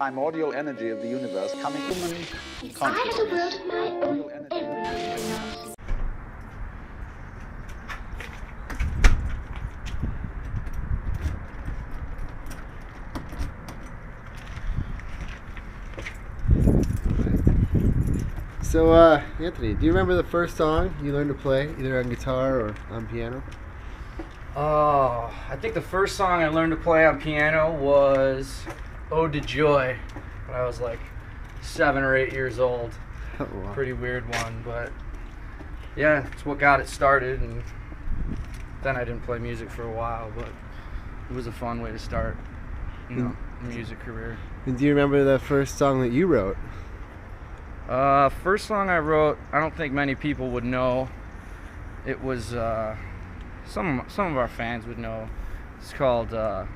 primordial energy of the universe coming from human consciousness. I have a world of my own everywhere else. So, Anthony, do you remember the first song you learned to play, either on guitar or on piano? Oh, I think the first song I learned to play on piano was Ode to Joy when I was like 7 or 8 years old. Oh, wow. Pretty weird one, but yeah, it's what got it started, and then I didn't play music for a while, but it was a fun way to start, a music career. And do you remember the first song that you wrote? First song I wrote, I don't think many people would know. It was, some of our fans would know. It's called, what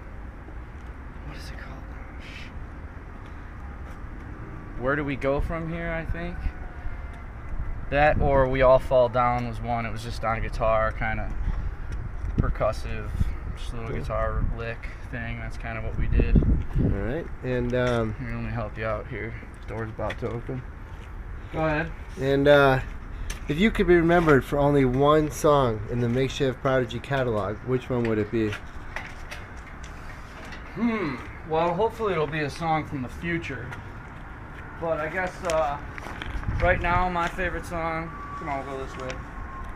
is it called? Where Do We Go From Here, I think. That or We All Fall Down was one. It was just on guitar, kind of percussive, just a little guitar lick thing. That's kind of what we did. All right. And Here, let me help you out here. Door's about to open. Go ahead. And if you could be remembered for only one song in the Makeshift Prodigy catalog, which one would it be? Well, hopefully it'll be a song from the future. But I guess right now my favorite song, come on, we'll go this way.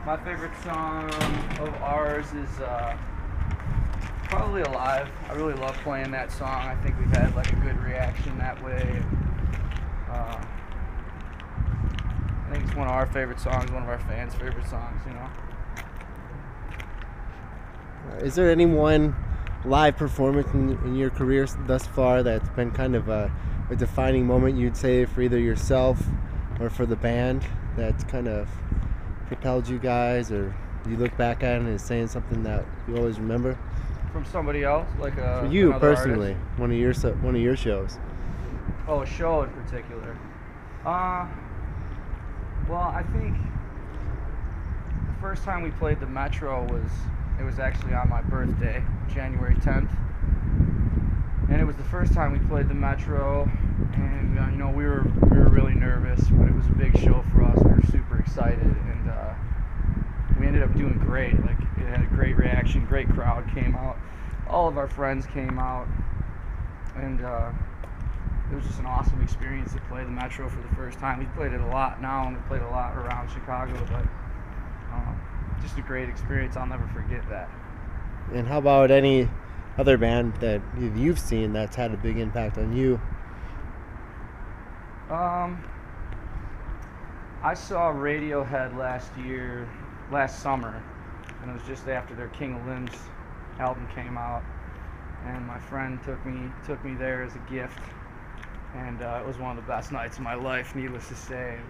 My favorite song of ours is probably Alive. I really love playing that song. I think we've had like a good reaction that way. I think it's one of our favorite songs, one of our fans' favorite songs, you know. Is there any one live performance in your career thus far that's been kind of a defining moment, you'd say, for either yourself or for the band, that's kind of propelled you guys, or you look back at it and is saying something that you always remember? From somebody else, like for you personally, artist? one of your shows. Oh, a show in particular. Well, I think the first time we played the Metro was actually on my birthday, January 10th. And it was the first time we played the Metro, and we were really nervous, but it was a big show for us. We were super excited, and we ended up doing great. Like, it had a great reaction, great crowd came out. All of our friends came out, and it was just an awesome experience to play the Metro for the first time. We played it a lot now, and we played a lot around Chicago, but just a great experience. I'll never forget that. And how about any other band that you've seen that's had a big impact on you? I saw Radiohead last summer, and it was just after their King of Limbs album came out, and my friend took me there as a gift, and it was one of the best nights of my life, needless to say. It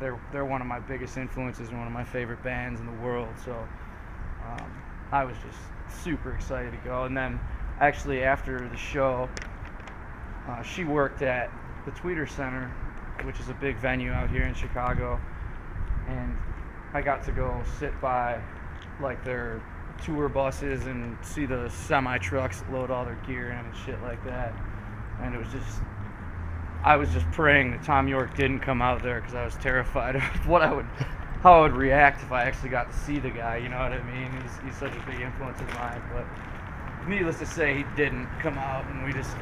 was they're one of my biggest influences and one of my favorite bands in the world, so I was just super excited to go. And then actually after the show, she worked at the Tweeter Center, which is a big venue out here in Chicago, and I got to go sit by like their tour buses and see the semi trucks that load all their gear in and shit like that. And it was just, I was just praying that Tom York didn't come out there, because I was terrified of how I would react if I actually got to see the guy, you know what I mean? He's such a big influence of mine, but needless to say, he didn't come out, and we just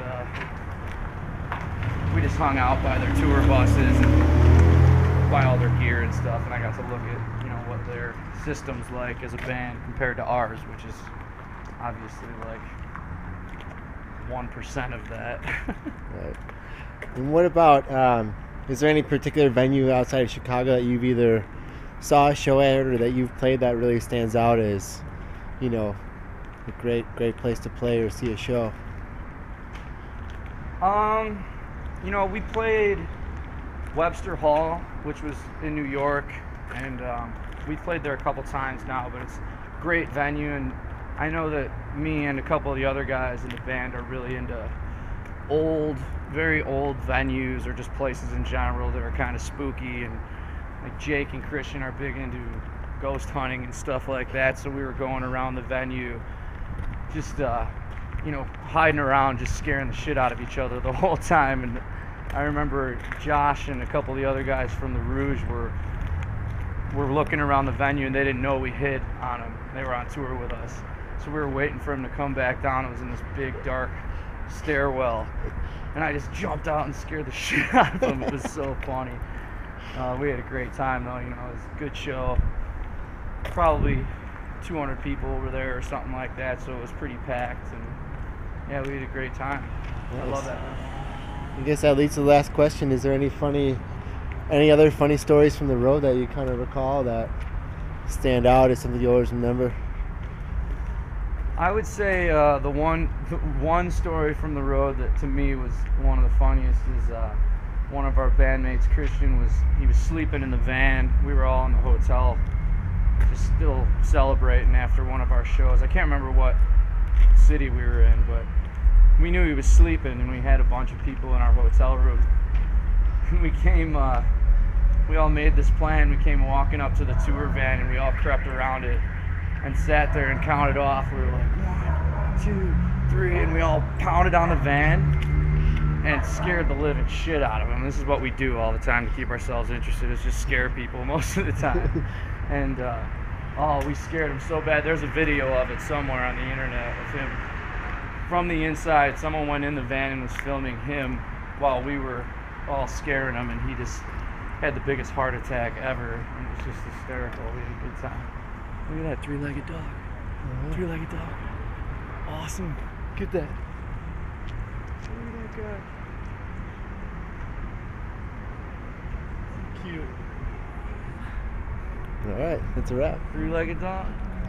hung out by their tour buses and by all their gear and stuff, and I got to look at, what their system's like as a band compared to ours, which is obviously like 1% of that. Right. And what about, is there any particular venue outside of Chicago that you've either saw a show at or that you've played that really stands out as, a great place to play or see a show? We played Webster Hall, which was in New York, and we played there a couple times now, but it's a great venue, and I know that me and a couple of the other guys in the band are really into very old venues, or just places in general that are kind of spooky, and like Jake and Christian are big into ghost hunting and stuff like that, so we were going around the venue just hiding around, just scaring the shit out of each other the whole time. And I remember Josh and a couple of the other guys from the Rouge were looking around the venue, and they didn't know we hid on him. They were on tour with us. So we were waiting for him to come back down. It was in this big, dark stairwell. And I just jumped out and scared the shit out of him. It was so funny. We had a great time, though. It was a good show. Probably 200 people over there or something like that, so it was pretty packed. And yeah, we had a great time. Nice. I love that. I guess that leads to the last question. Is there any other funny stories from the road that you kind of recall that stand out as something you always remember? I would say the one story from the road that to me was one of the funniest is one of our bandmates, Christian, was sleeping in the van. We were all in the hotel, just still celebrating after one of our shows. I can't remember what city we were in, but we knew he was sleeping, and we had a bunch of people in our hotel room. We all made this plan. We came walking up to the tour van, and we all crept around it and sat there and counted off. We were like, 1, 2, 3, and we all pounded on the van and scared the living shit out of them. This is what we do all the time to keep ourselves interested, is just scare people most of the time. And we scared him so bad. There's a video of it somewhere on the internet of him from the inside. Someone went in the van and was filming him while we were all scaring him, and he just had the biggest heart attack ever. And it was just hysterical. We had a good time. Look at that three-legged dog. Three-legged dog. Awesome. Get that. Look at that guy. Cute. All right, that's a wrap. Three-legged dog.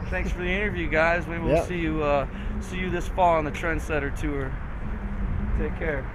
Thanks for the interview, guys. Maybe we'll see you this fall on the Trendsetter tour. Take care.